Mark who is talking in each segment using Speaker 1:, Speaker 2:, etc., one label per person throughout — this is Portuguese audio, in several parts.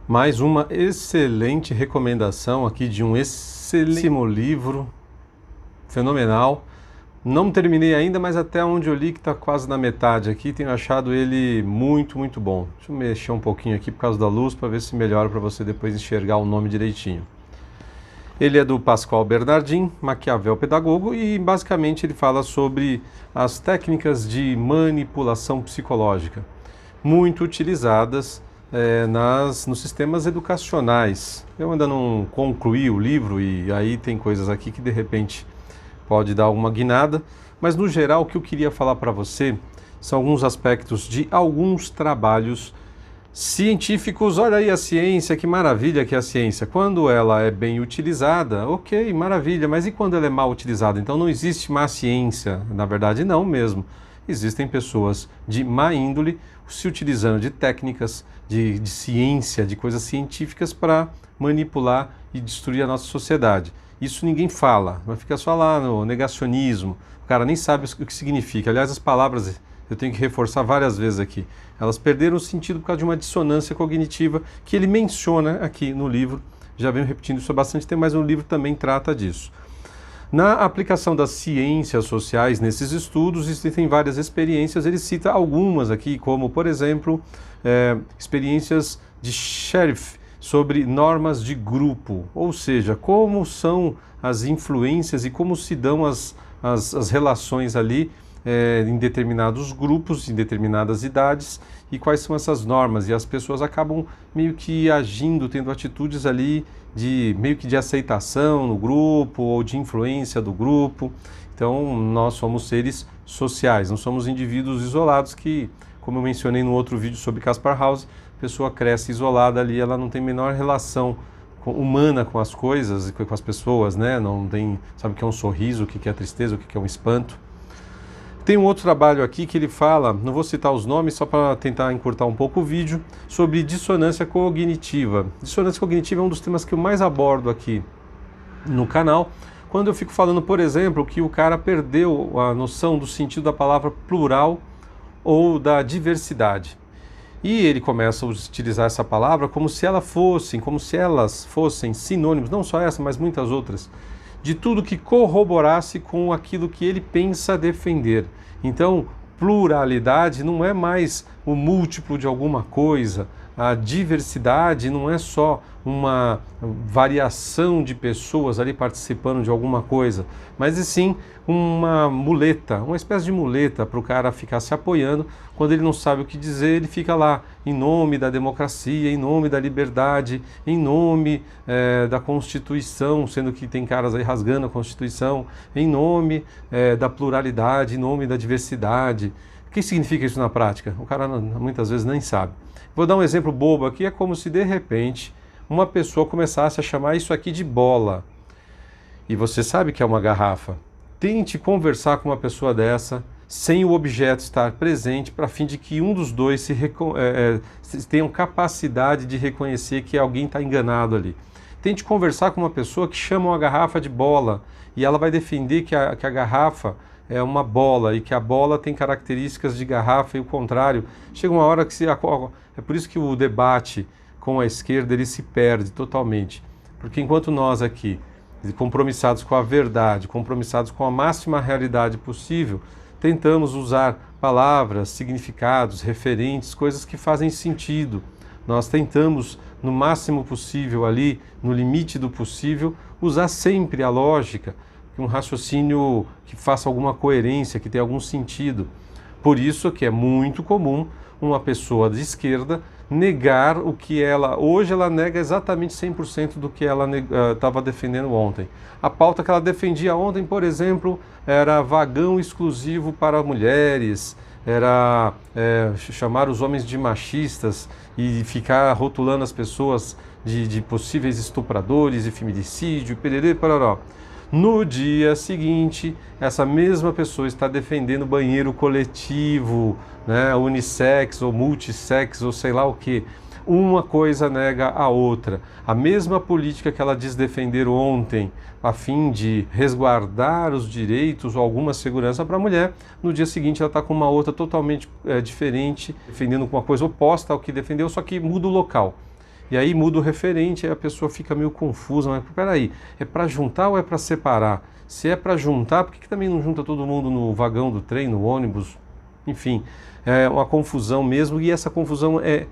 Speaker 1: Mais uma excelente recomendação aqui de um excelente livro, fenomenal. Não terminei ainda, mas até onde eu li, que está quase na metade aqui, tenho achado ele muito, muito bom. Deixa eu mexer um pouquinho aqui por causa da luz, para ver se melhora para você depois enxergar o nome direitinho. Ele é do Pascoal Bernardin, Maquiavel Pedagogo, e basicamente ele fala sobre as técnicas de manipulação psicológica, muito utilizadas nos sistemas educacionais. Eu ainda não concluí o livro e aí tem coisas aqui que de repente pode dar uma guinada, mas no geral o que eu queria falar para você são alguns aspectos de alguns trabalhos científicos. Olha aí a ciência, que maravilha que é a ciência. Quando ela é bem utilizada, ok, maravilha, mas e quando ela é mal utilizada? Então não existe má ciência, na verdade não mesmo. Existem pessoas de má índole se utilizando de técnicas, de ciência, de coisas científicas para manipular e destruir a nossa sociedade. Isso ninguém fala, mas fica só lá no negacionismo. O cara nem sabe o que significa. Aliás, as palavras, eu tenho que reforçar várias vezes aqui, elas perderam o sentido por causa de uma dissonância cognitiva que ele menciona aqui no livro. Já venho repetindo isso há bastante tempo, mas o livro também trata disso. Na aplicação das ciências sociais nesses estudos, existem várias experiências. Ele cita algumas aqui, como, por exemplo, experiências de Sheriff sobre normas de grupo, ou seja, como são as influências e como se dão as relações ali em determinados grupos, em determinadas idades, e quais são essas normas. E as pessoas acabam meio que agindo, tendo atitudes ali meio que de aceitação no grupo ou de influência do grupo. Então nós somos seres sociais, não somos indivíduos isolados que, como eu mencionei no outro vídeo sobre Kaspar Haus, a pessoa cresce isolada ali, ela não tem a menor relação humana com as coisas e com as pessoas, né? Não tem, sabe o que é um sorriso, o que é tristeza, o que é um espanto. Tem um outro trabalho aqui que ele fala, não vou citar os nomes só para tentar encurtar um pouco o vídeo, sobre dissonância cognitiva. Dissonância cognitiva é um dos temas que eu mais abordo aqui no canal, quando eu fico falando, por exemplo, que o cara perdeu a noção do sentido da palavra plural ou da diversidade. E ele começa a utilizar essa palavra como se elas fossem sinônimos, não só essa, mas muitas outras, de tudo que corroborasse com aquilo que ele pensa defender. Então, pluralidade não é mais o múltiplo de alguma coisa, a diversidade não é só uma variação de pessoas ali participando de alguma coisa, mas sim uma muleta, uma espécie de muleta para o cara ficar se apoiando. Quando ele não sabe o que dizer, ele fica lá, em nome da democracia, em nome da liberdade, em nome da Constituição, sendo que tem caras aí rasgando a Constituição, em nome da pluralidade, em nome da diversidade. O que significa isso na prática? O cara muitas vezes nem sabe. Vou dar um exemplo bobo aqui, é como se de repente uma pessoa começasse a chamar isso aqui de bola. E você sabe que é uma garrafa. Tente conversar com uma pessoa dessa sem o objeto estar presente, para fim de que um dos dois tenham capacidade de reconhecer que alguém está enganado ali. Tente conversar com uma pessoa que chama uma garrafa de bola e ela vai defender que a garrafa é uma bola e que a bola tem características de garrafa e o contrário. Chega uma hora que é por isso que o debate com a esquerda ele se perde totalmente, porque enquanto nós aqui, compromissados com a verdade, compromissados com a máxima realidade possível, tentamos usar palavras, significados, referentes, coisas que fazem sentido. Nós tentamos, no máximo possível ali, no limite do possível, usar sempre a lógica, um raciocínio que faça alguma coerência, que tenha algum sentido. Por isso que é muito comum uma pessoa de esquerda negar o que hoje ela nega exatamente 100% do que ela estava defendendo ontem. A pauta que ela defendia ontem, por exemplo, era vagão exclusivo para mulheres, era chamar os homens de machistas e ficar rotulando as pessoas de possíveis estupradores e feminicídio, pererê, pararó. No dia seguinte, essa mesma pessoa está defendendo banheiro coletivo, né, unissex ou multissex ou sei lá o que. Uma coisa nega a outra. A mesma política que ela diz defender ontem, a fim de resguardar os direitos ou alguma segurança para a mulher, no dia seguinte ela está com uma outra totalmente diferente, defendendo uma coisa oposta ao que defendeu, só que muda o local. E aí muda o referente, aí a pessoa fica meio confusa, mas peraí, é para juntar ou é para separar? Se é para juntar, por que também não junta todo mundo no vagão do trem, no ônibus? Enfim, é uma confusão mesmo, e essa confusão é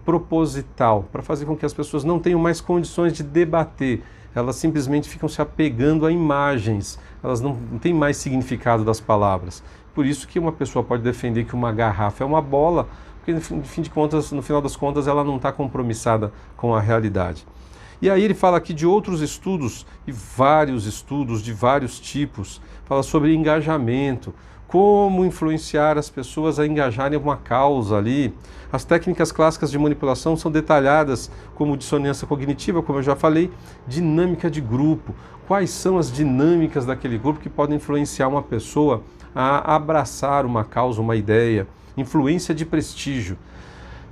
Speaker 1: proposital, para fazer com que as pessoas não tenham mais condições de debater. Elas simplesmente ficam se apegando a imagens, elas não têm mais significado das palavras. Por isso que uma pessoa pode defender que uma garrafa é uma bola, porque no final das contas ela não está compromissada com a realidade. E aí ele fala aqui de outros estudos, e vários estudos de vários tipos, fala sobre engajamento, como influenciar as pessoas a engajarem uma causa ali. As técnicas clássicas de manipulação são detalhadas, como dissonância cognitiva, como eu já falei, dinâmica de grupo. Quais são as dinâmicas daquele grupo que podem influenciar uma pessoa a abraçar uma causa, uma ideia? Influência de prestígio.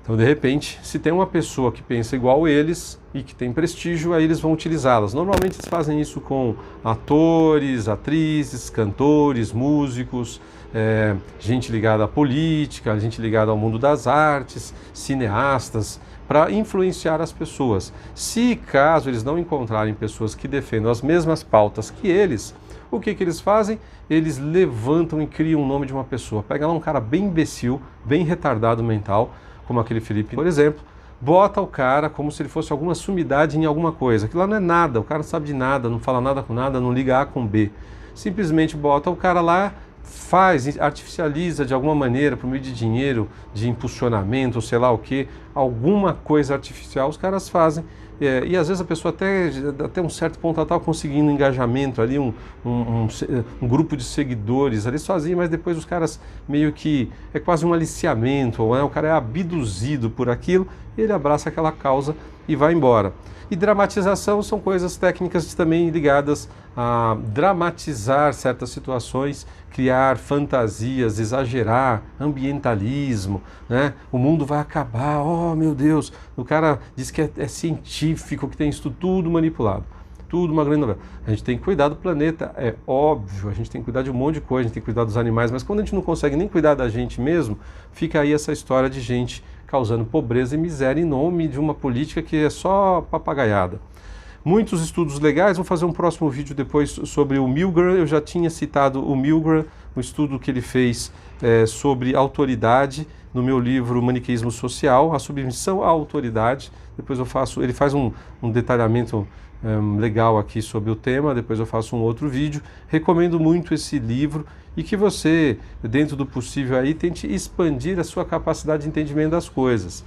Speaker 1: Então, de repente, se tem uma pessoa que pensa igual eles e que tem prestígio, aí eles vão utilizá-las. Normalmente eles fazem isso com atores, atrizes, cantores, músicos, gente ligada à política, gente ligada ao mundo das artes, cineastas, para influenciar as pessoas. Se caso eles não encontrarem pessoas que defendam as mesmas pautas que eles, o que eles fazem? Eles levantam e criam o nome de uma pessoa. Pega lá um cara bem imbecil, bem retardado mental, como aquele Felipe, por exemplo, bota o cara como se ele fosse alguma sumidade em alguma coisa. Aquilo lá não é nada, o cara não sabe de nada, não fala nada com nada, não liga A com B. Simplesmente bota o cara lá, faz, artificializa de alguma maneira, por meio de dinheiro, de impulsionamento, sei lá o que, alguma coisa artificial os caras fazem. E às vezes a pessoa até um certo ponto estava conseguindo engajamento ali, um grupo de seguidores ali sozinho, mas depois os caras meio que é quase um aliciamento, né? O cara é abduzido por aquilo, ele abraça aquela causa e vai embora. E dramatização são coisas técnicas também ligadas a dramatizar certas situações, criar fantasias, exagerar, ambientalismo, né? O mundo vai acabar, oh meu Deus, o cara diz que é científico, que tem isso tudo manipulado. Tudo uma grande novela. A gente tem que cuidar do planeta, é óbvio, a gente tem que cuidar de um monte de coisa, a gente tem que cuidar dos animais, mas quando a gente não consegue nem cuidar da gente mesmo, fica aí essa história de gente causando pobreza e miséria em nome de uma política que é só papagaiada. Muitos estudos legais, vou fazer um próximo vídeo depois sobre o Milgram, eu já tinha citado o Milgram, um estudo que ele fez sobre autoridade, no meu livro Maniqueísmo Social, a submissão à autoridade. Depois ele faz um detalhamento legal aqui sobre o tema, depois eu faço um outro vídeo. Recomendo muito esse livro e que você, dentro do possível aí, tente expandir a sua capacidade de entendimento das coisas.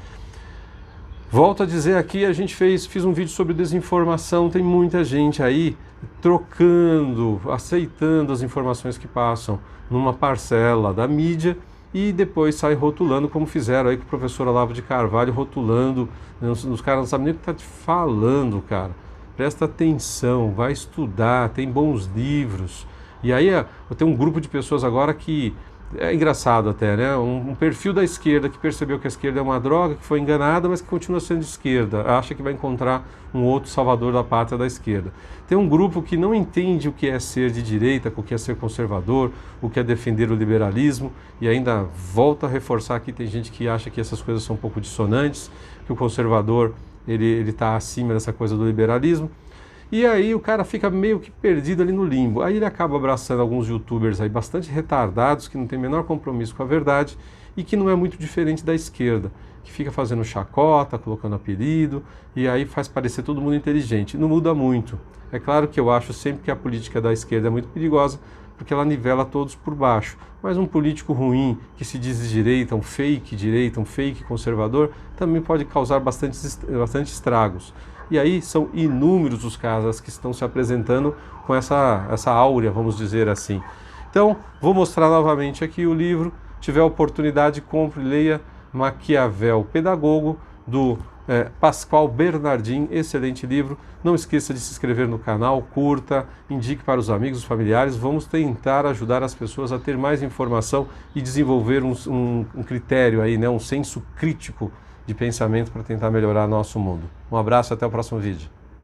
Speaker 1: Volto a dizer aqui, fiz um vídeo sobre desinformação, tem muita gente aí trocando, aceitando as informações que passam numa parcela da mídia e depois sai rotulando, como fizeram aí com o professor Olavo de Carvalho, rotulando, os caras não sabem nem o que está te falando, cara. Presta atenção, vai estudar, tem bons livros. E aí eu tenho um grupo de pessoas agora que é engraçado até, né? Um perfil da esquerda que percebeu que a esquerda é uma droga, que foi enganada, mas que continua sendo de esquerda, acha que vai encontrar um outro salvador da pátria da esquerda. Tem um grupo que não entende o que é ser de direita, o que é ser conservador, o que é defender o liberalismo, e ainda volta a reforçar que tem gente que acha que essas coisas são um pouco dissonantes, que o conservador ele está acima dessa coisa do liberalismo. E aí o cara fica meio que perdido ali no limbo. Aí ele acaba abraçando alguns youtubers aí bastante retardados, que não tem o menor compromisso com a verdade e que não é muito diferente da esquerda, que fica fazendo chacota, colocando apelido e aí faz parecer todo mundo inteligente. Não muda muito. É claro que eu acho sempre que a política da esquerda é muito perigosa, porque ela nivela todos por baixo. Mas um político ruim, que se diz de direita, um fake conservador, também pode causar bastante estragos. E aí são inúmeros os casos que estão se apresentando com essa áurea, vamos dizer assim. Então, vou mostrar novamente aqui o livro. Tiver oportunidade, compre e leia Maquiavel Pedagogo, do Pascoal Bernardin, excelente livro. Não esqueça de se inscrever no canal, curta, indique para os amigos, os familiares. Vamos tentar ajudar as pessoas a ter mais informação e desenvolver um critério aí, né, um senso crítico de pensamento para tentar melhorar nosso mundo. Um abraço, até o próximo vídeo.